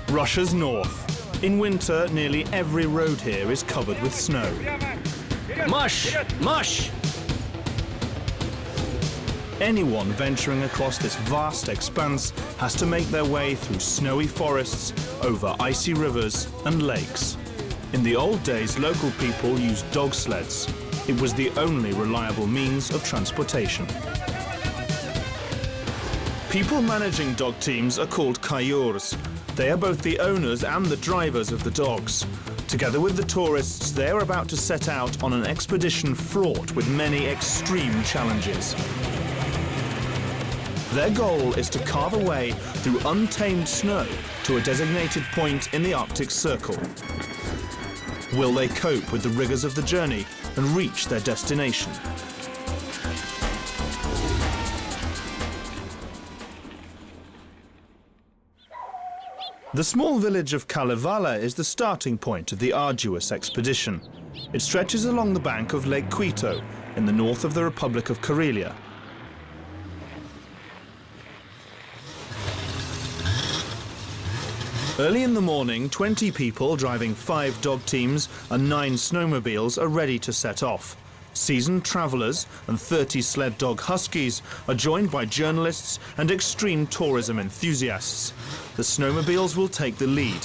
Russia's north. In winter, nearly every road here is covered with snow. Mush! Mush! Anyone venturing across this vast expanse has to make their way through snowy forests, over icy rivers and lakes. In the old days, local people used dog sleds. It was the only reliable means of transportation. People managing dog teams are called kayurs. They are both the owners and the drivers of the dogs. Together with the tourists, they are about to set out on an expedition fraught with many extreme challenges. Their goal is to carve a way through untamed snow to a designated point in the Arctic Circle. Will they cope with the rigors of the journey and reach their destination? The small village of Kalevala is the starting point of the arduous expedition. It stretches along the bank of Lake Equator in the north of the Republic of Karelia. Early in the morning, 20 people driving 5 dog teams and 9 snowmobiles are ready to set off. Seasoned travellers and 30 sled dog huskies are joined by journalists and extreme tourism enthusiasts. The snowmobiles will take the lead.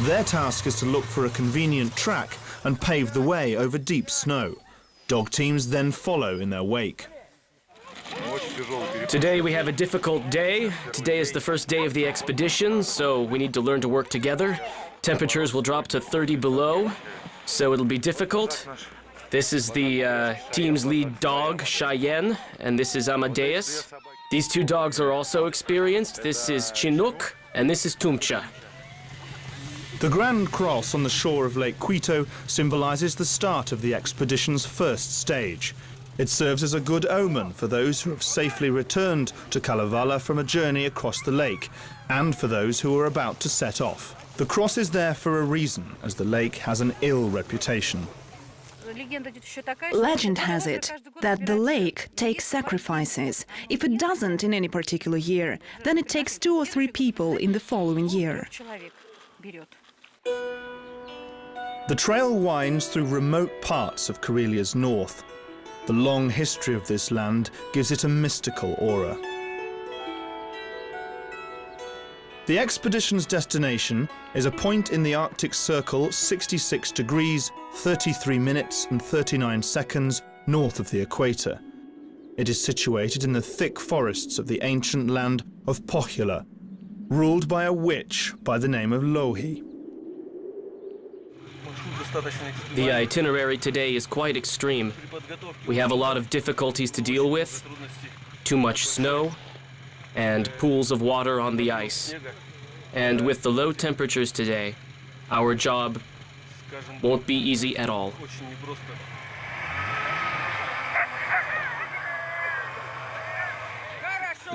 Their task is to look for a convenient track and pave the way over deep snow. Dog teams then follow in their wake. Today we have a difficult day. Today is the first day of the expedition, so we need to learn to work together. Temperatures will drop to 30 below, so it'll be difficult. This is the team's lead dog, Cheyenne, and this is Amadeus. These 2 dogs are also experienced. This is Chinook, and this is Tumcha. The Grand Cross on the shore of Lake Equator symbolizes the start of the expedition's first stage. It serves as a good omen for those who have safely returned to Kalevala from a journey across the lake, and for those who are about to set off. The cross is there for a reason, as the lake has an ill reputation. Legend has it that the lake takes sacrifices. If it doesn't in any particular year, then it takes 2 or 3 people in the following year. The trail winds through remote parts of Karelia's north. The long history of this land gives it a mystical aura. The expedition's destination is a point in the Arctic Circle 66 degrees, 33 minutes and 39 seconds north of the equator. It is situated in the thick forests of the ancient land of Pohjola, ruled by a witch by the name of Louhi. The itinerary today is quite extreme. We have a lot of difficulties to deal with, too much snow, and pools of water on the ice. And with the low temperatures today, our job won't be easy at all.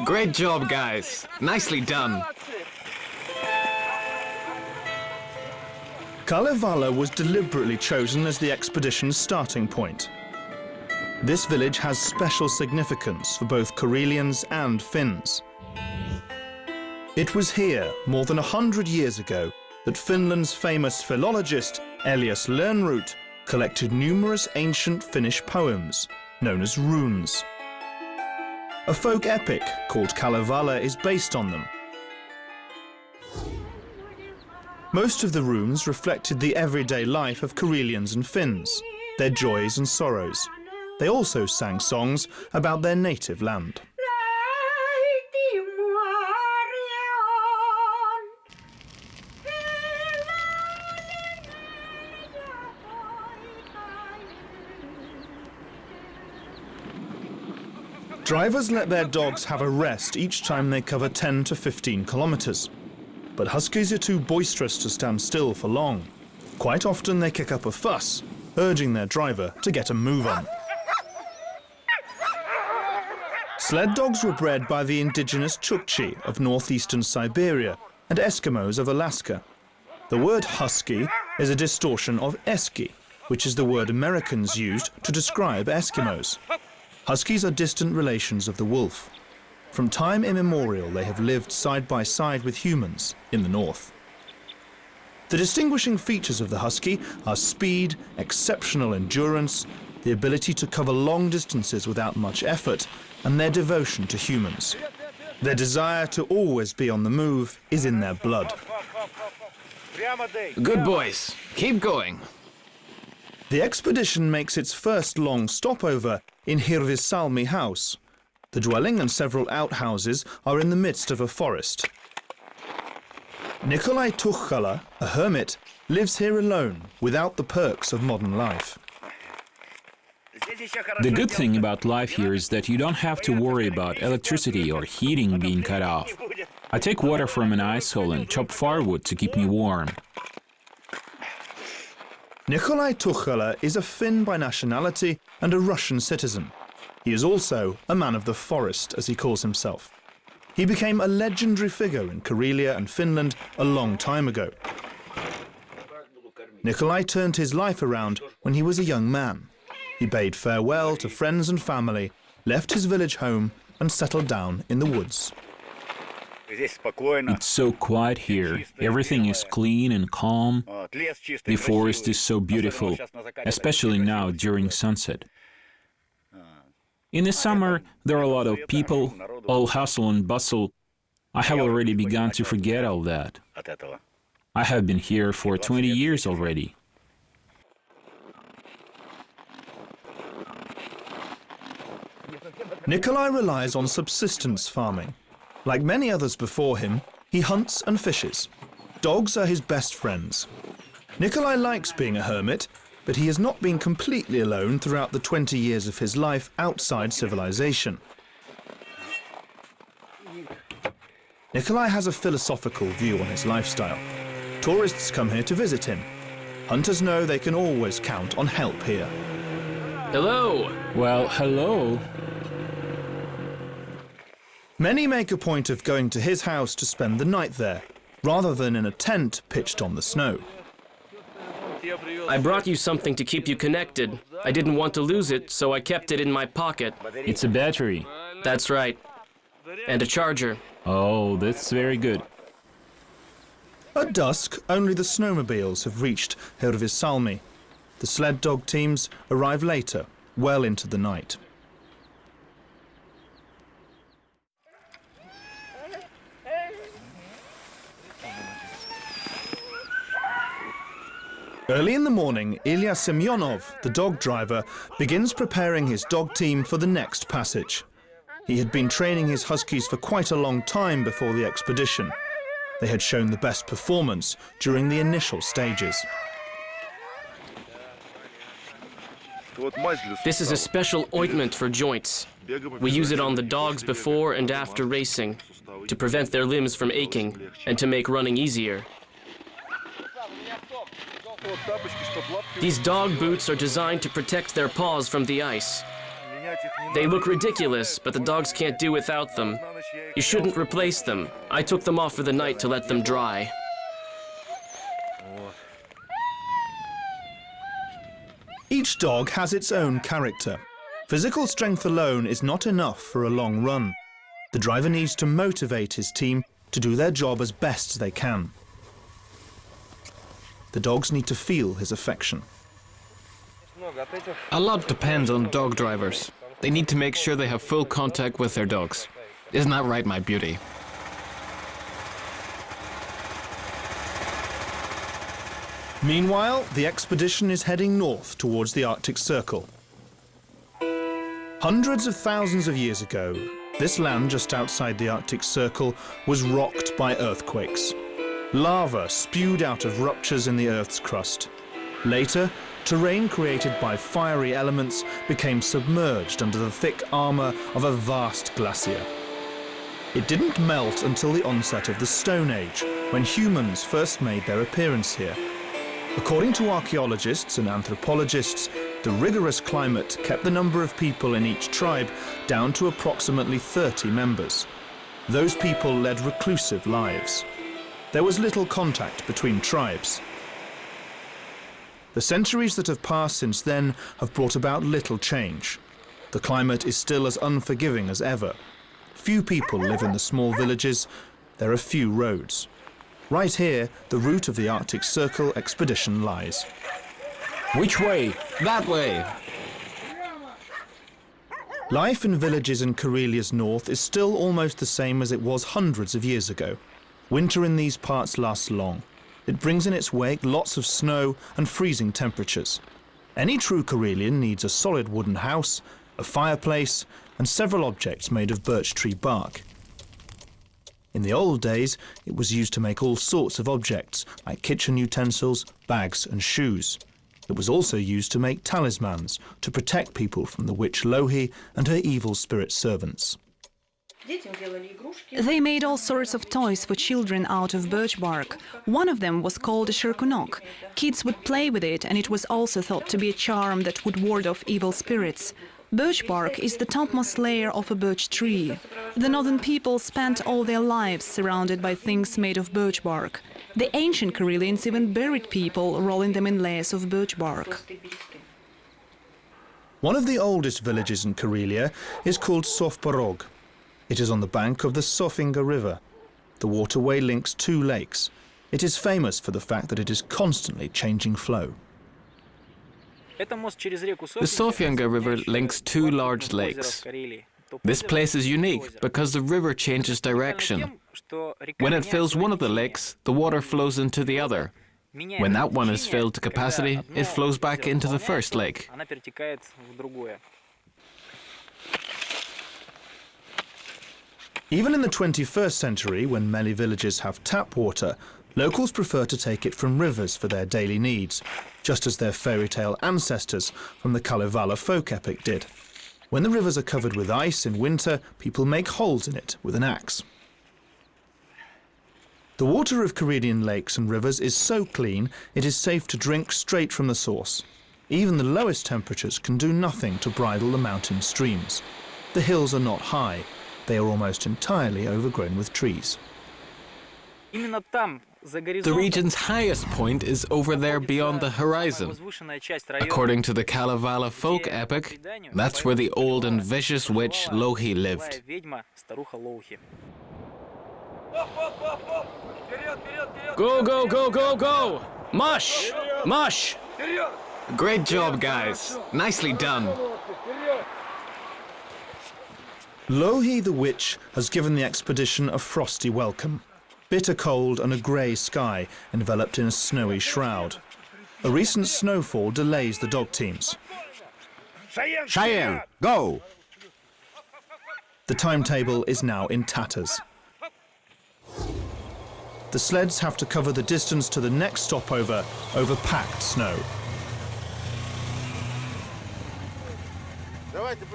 Great job, guys. Nicely done. Kalevala was deliberately chosen as the expedition's starting point. This village has special significance for both Karelians and Finns. It was here, more than 100 years ago, that Finland's famous philologist Elias Lönnrot collected numerous ancient Finnish poems, known as runes. A folk epic called Kalevala is based on them. Most of the runes reflected the everyday life of Karelians and Finns, their joys and sorrows. They also sang songs about their native land. Drivers let their dogs have a rest each time they cover 10 to 15 kilometers. But huskies are too boisterous to stand still for long. Quite often they kick up a fuss, urging their driver to get a move on. Sled dogs were bred by the indigenous Chukchi of northeastern Siberia and Eskimos of Alaska. The word husky is a distortion of eski, which is the word Americans used to describe Eskimos. Huskies are distant relations of the wolf. From time immemorial, they have lived side by side with humans in the north. The distinguishing features of the husky are speed, exceptional endurance, the ability to cover long distances without much effort, and their devotion to humans. Their desire to always be on the move is in their blood. Good boys. Keep going. The expedition makes its first long stopover in Hirvisalmi house. The dwelling and several outhouses are in the midst of a forest. Nikolai Tuchala, a hermit, lives here alone, without the perks of modern life. The good thing about life here is that you don't have to worry about electricity or heating being cut off. I take water from an ice hole and chop firewood to keep me warm. Nikolai Tuchala is a Finn by nationality and a Russian citizen. He is also a man of the forest, as he calls himself. He became a legendary figure in Karelia and Finland a long time ago. Nikolai turned his life around when he was a young man. He bade farewell to friends and family, left his village home and settled down in the woods. It's so quiet here. Everything is clean and calm. The forest is so beautiful, especially now during sunset. In the summer, there are a lot of people, all hustle and bustle. I have already begun to forget all that. I have been here for 20 years already. Nikolai relies on subsistence farming. Like many others before him, he hunts and fishes. Dogs are his best friends. Nikolai likes being a hermit, but he has not been completely alone throughout the 20 years of his life outside civilization. Nikolai has a philosophical view on his lifestyle. Tourists come here to visit him. Hunters know they can always count on help here. Hello! Well, hello. Many make a point of going to his house to spend the night there, rather than in a tent pitched on the snow. I brought you something to keep you connected. I didn't want to lose it, so I kept it in my pocket. It's a battery. That's right. And a charger. Oh, that's very good. At dusk, only the snowmobiles have reached Hirvisalmi. The sled dog teams arrive later, well into the night. Early in the morning, Ilya Semyonov, the dog driver, begins preparing his dog team for the next passage. He had been training his huskies for quite a long time before the expedition. They had shown the best performance during the initial stages. This is a special ointment for joints. We use it on the dogs before and after racing, to prevent their limbs from aching and to make running easier. These dog boots are designed to protect their paws from the ice. They look ridiculous, but the dogs can't do without them. You shouldn't replace them. I took them off for the night to let them dry. Each dog has its own character. Physical strength alone is not enough for a long run. The driver needs to motivate his team to do their job as best they can. The dogs need to feel his affection. A lot depends on dog drivers. They need to make sure they have full contact with their dogs. Isn't that right, my beauty? Meanwhile, the expedition is heading north towards the Arctic Circle. Hundreds of thousands of years ago, this land just outside the Arctic Circle was rocked by earthquakes. Lava spewed out of ruptures in the Earth's crust. Later, terrain created by fiery elements became submerged under the thick armor of a vast glacier. It didn't melt until the onset of the Stone Age, when humans first made their appearance here. According to archaeologists and anthropologists, the rigorous climate kept the number of people in each tribe down to approximately 30 members. Those people led reclusive lives. There was little contact between tribes. The centuries that have passed since then have brought about little change. The climate is still as unforgiving as ever. Few people live in the small villages. There are few roads. Right here, the route of the Arctic Circle expedition lies. Which way? That way. Life in villages in Karelia's north is still almost the same as it was hundreds of years ago. Winter in these parts lasts long. It brings in its wake lots of snow and freezing temperatures. Any true Karelian needs a solid wooden house, a fireplace, and several objects made of birch tree bark. In the old days, it was used to make all sorts of objects, like kitchen utensils, bags, and shoes. It was also used to make talismans, to protect people from the witch Louhi and her evil spirit servants. They made all sorts of toys for children out of birch bark. One of them was called a shirkunok. Kids would play with it, and it was also thought to be a charm that would ward off evil spirits. Birch bark is the topmost layer of a birch tree. The northern people spent all their lives surrounded by things made of birch bark. The ancient Karelians even buried people, rolling them in layers of birch bark. One of the oldest villages in Karelia is called Sofporog. It is on the bank of the Sofinga River. The waterway links two lakes. It is famous for the fact that it is constantly changing flow. The Sofinga River links two large lakes. This place is unique because the river changes direction. When it fills one of the lakes, the water flows into the other. When that one is filled to capacity, it flows back into the first lake. Even in the 21st century, when many villages have tap water, locals prefer to take it from rivers for their daily needs, just as their fairy tale ancestors from the Kalevala folk epic did. When the rivers are covered with ice in winter, people make holes in it with an axe. The water of Karelian lakes and rivers is so clean, it is safe to drink straight from the source. Even the lowest temperatures can do nothing to bridle the mountain streams. The hills are not high. They are almost entirely overgrown with trees. The region's highest point is over there beyond the horizon. According to the Kalevala folk epic, that's where the old and vicious witch Louhi lived. Go, go, go, go, go! Mush! Mush! Great job, guys. Nicely done. Louhi the witch has given the expedition a frosty welcome. Bitter cold and a grey sky enveloped in a snowy shroud. A recent snowfall delays the dog teams. Cheyenne, go! The timetable is now in tatters. The sleds have to cover the distance to the next stopover over packed snow.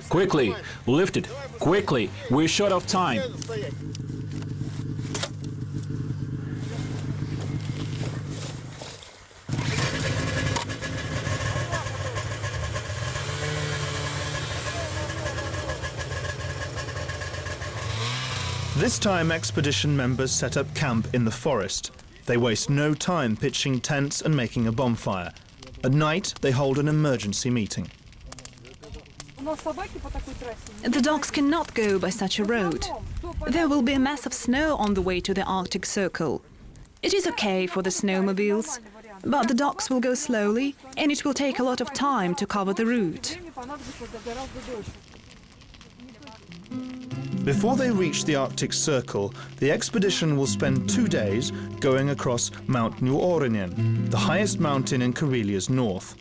Quickly, lift it, quickly, we're short of time. This time, expedition members set up camp in the forest. They waste no time pitching tents and making a bonfire. At night, they hold an emergency meeting. The dogs cannot go by such a road. There will be a mass of snow on the way to the Arctic Circle. It is okay for the snowmobiles, but the dogs will go slowly, and it will take a lot of time to cover the route. Before they reach the Arctic Circle, the expedition will spend 2 days going across Mount Nuorinen, the highest mountain in Karelia's north.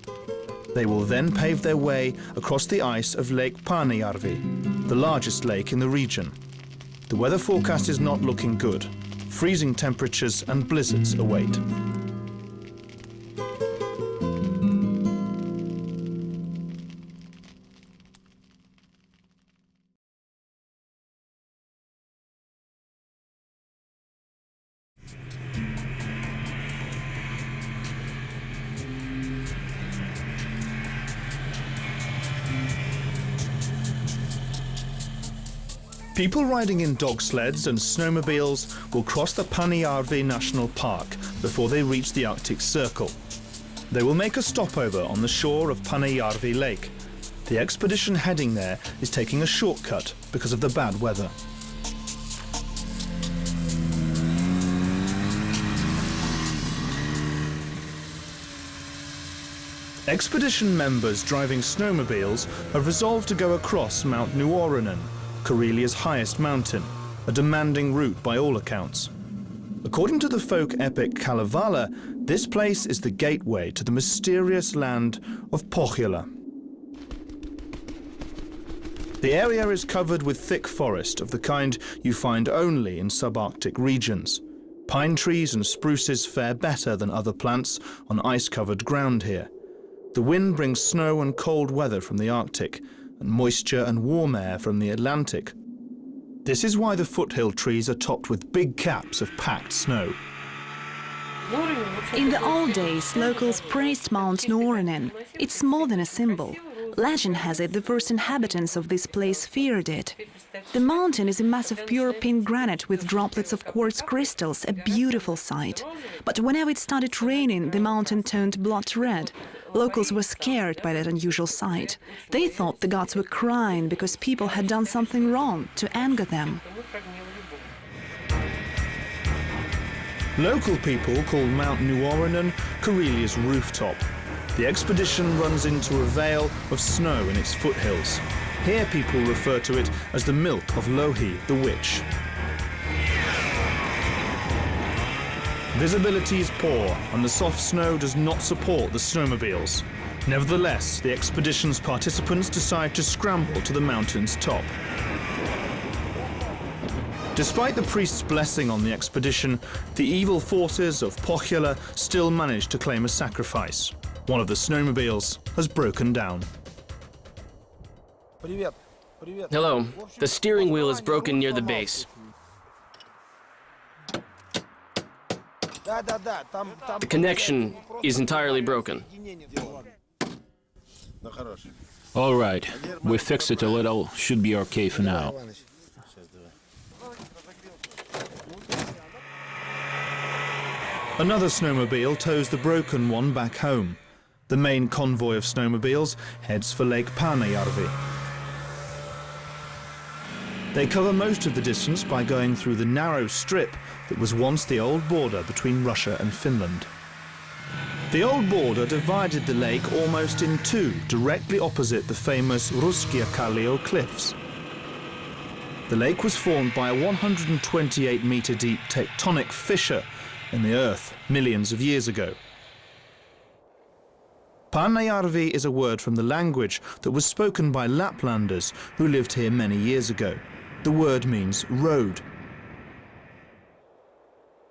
They will then pave their way across the ice of Lake Paanajärvi, the largest lake in the region. The weather forecast is not looking good. Freezing temperatures and blizzards await. People riding in dog sleds and snowmobiles will cross the Paanajärvi National Park before they reach the Arctic Circle. They will make a stopover on the shore of Paanejärvi Lake. The expedition heading there is taking a shortcut because of the bad weather. Expedition members driving snowmobiles have resolved to go across Mount Nuorinen, Karelia's highest mountain, a demanding route by all accounts. According to the folk epic Kalevala, this place is the gateway to the mysterious land of Pohjola. The area is covered with thick forest of the kind you find only in subarctic regions. Pine trees and spruces fare better than other plants on ice-covered ground here. The wind brings snow and cold weather from the Arctic, and moisture and warm air from the Atlantic. This is why the foothill trees are topped with big caps of packed snow. In the old days, locals praised Mount Nuorinen. It's more than a symbol. Legend has it the first inhabitants of this place feared it. The mountain is a mass of pure pink granite with droplets of quartz crystals, a beautiful sight. But whenever it started raining, the mountain turned blood red. Locals were scared by that unusual sight. They thought the gods were crying because people had done something wrong to anger them. Local people call Mount Nuorinen Karelia's rooftop. The expedition runs into a veil of snow in its foothills. Here people refer to it as the milk of Louhi, the witch. Visibility is poor and the soft snow does not support the snowmobiles. Nevertheless, the expedition's participants decide to scramble to the mountain's top. Despite the priest's blessing on the expedition, the evil forces of Pohjola still manage to claim a sacrifice. One of the snowmobiles has broken down. Hello. The steering wheel is broken near the base. The connection is entirely broken. All right, we fixed it a little, should be okay for now. Another snowmobile tows the broken one back home. The main convoy of snowmobiles heads for Lake Paanejärvi. They cover most of the distance by going through the narrow strip that was once the old border between Russia and Finland. The old border divided the lake almost in two, directly opposite the famous Ruskeakallio cliffs. The lake was formed by a 128-meter deep tectonic fissure in the earth millions of years ago. Paanejärvi is a word from the language that was spoken by Laplanders who lived here many years ago. The word means road.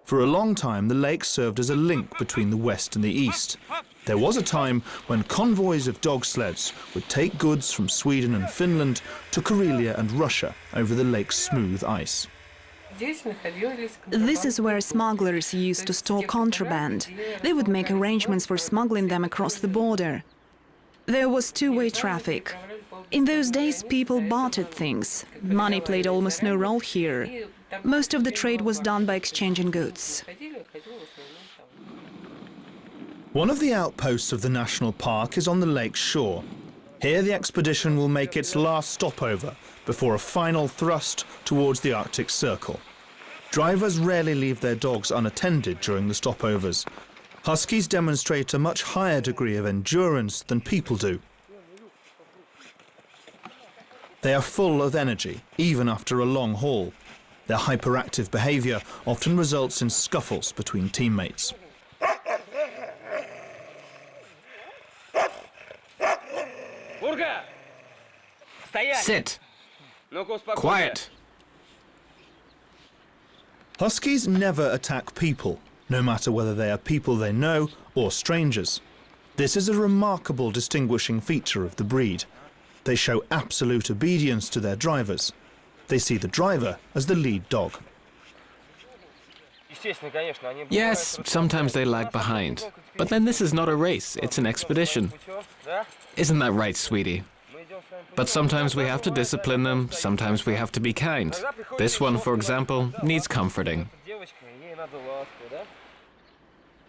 For a long time, the lake served as a link between the west and the east. There was a time when convoys of dog sleds would take goods from Sweden and Finland to Karelia and Russia over the lake's smooth ice. This is where smugglers used to store contraband. They would make arrangements for smuggling them across the border. There was two-way traffic. In those days, people bartered things. Money played almost no role here. Most of the trade was done by exchanging goods. One of the outposts of the national park is on the lake's shore. Here the expedition will make its last stopover before a final thrust towards the Arctic Circle. Drivers rarely leave their dogs unattended during the stopovers. Huskies demonstrate a much higher degree of endurance than people do. They are full of energy, even after a long haul. Their hyperactive behavior often results in scuffles between teammates. Sit. Quiet. Huskies never attack people, no matter whether they are people they know or strangers. This is a remarkable distinguishing feature of the breed. They show absolute obedience to their drivers. They see the driver as the lead dog. Yes, sometimes they lag behind. But then this is not a race, it's an expedition. Isn't that right, sweetie? But sometimes we have to discipline them, sometimes we have to be kind. This one, for example, needs comforting.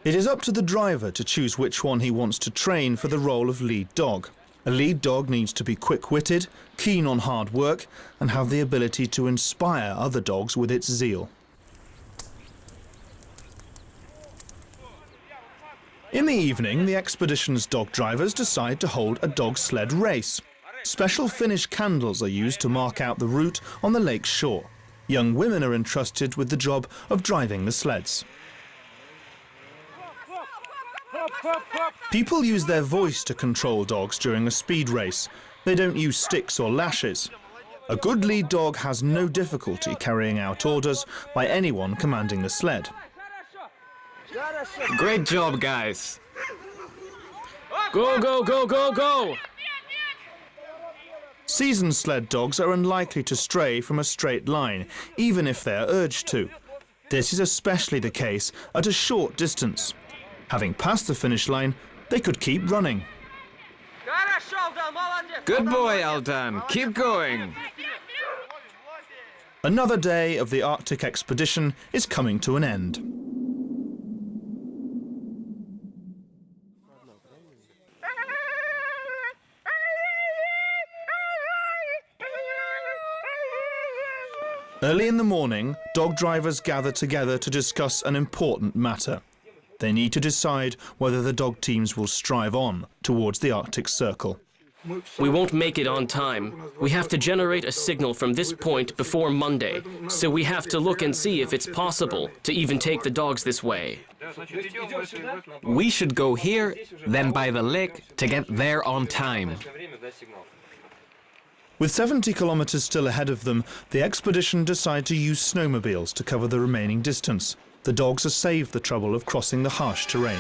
It is up to the driver to choose which one he wants to train for the role of lead dog. A lead dog needs to be quick-witted, keen on hard work, and have the ability to inspire other dogs with its zeal. In the evening, the expedition's dog drivers decide to hold a dog sled race. Special Finnish candles are used to mark out the route on the lake's shore. Young women are entrusted with the job of driving the sleds. People use their voice to control dogs during a speed race. They don't use sticks or lashes. A good lead dog has no difficulty carrying out orders by anyone commanding the sled. Great job, guys. Go, go, go, go, go! Seasoned sled dogs are unlikely to stray from a straight line, even if they are urged to. This is especially the case at a short distance. Having passed the finish line, they could keep running. Good boy, Aldan. Keep going. Another day of the Arctic expedition is coming to an end. Early in the morning, dog drivers gather together to discuss an important matter. They need to decide whether the dog teams will strive on towards the Arctic Circle. We won't make it on time. We have to generate a signal from this point before Monday, so we have to look and see if it's possible to even take the dogs this way. We should go here, then by the lake to get there on time. With 70 kilometers still ahead of them, the expedition decide to use snowmobiles to cover the remaining distance. The dogs are saved the trouble of crossing the harsh terrain.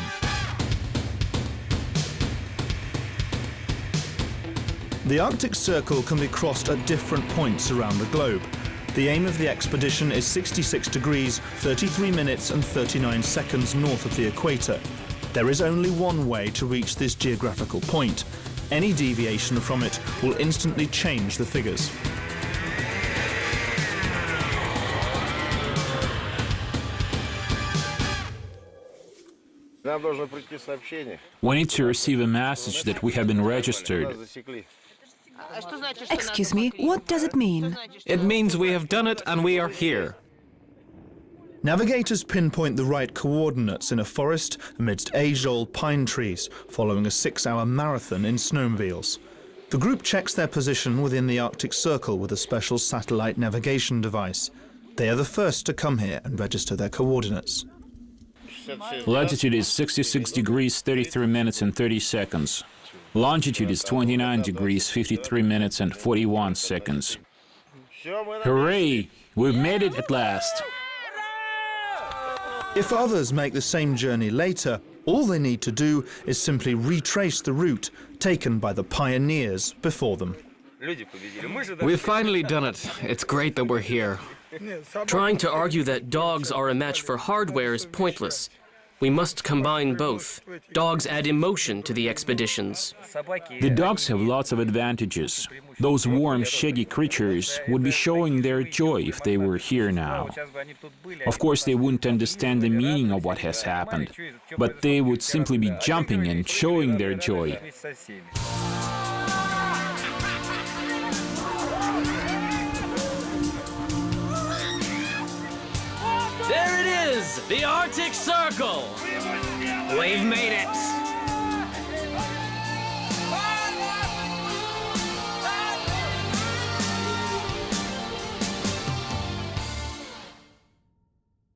The Arctic Circle can be crossed at different points around the globe. The aim of the expedition is 66 degrees, 33 minutes and 39 seconds north of the equator. There is only one way to reach this geographical point. Any deviation from it will instantly change the figures. We need to receive a message that we have been registered. Excuse me, what does it mean? It means we have done it and we are here. Navigators pinpoint the right coordinates in a forest amidst age-old pine trees, following a 6-hour marathon in snowmobiles. The group checks their position within the Arctic Circle with a special satellite navigation device. They are the first to come here and register their coordinates. Latitude is 66 degrees 33 minutes and 30 seconds. Longitude is 29 degrees 53 minutes and 41 seconds. Hooray! We've made it at last! If others make the same journey later, all they need to do is simply retrace the route taken by the pioneers before them. We've finally done it. It's great that we're here. Trying to argue that dogs are a match for hardware is pointless. We must combine both. Dogs add emotion to the expeditions. The dogs have lots of advantages. Those warm, shaggy creatures would be showing their joy if they were here now. Of course, they wouldn't understand the meaning of what has happened, but they would simply be jumping and showing their joy. There it is! The Arctic Circle! We've made it!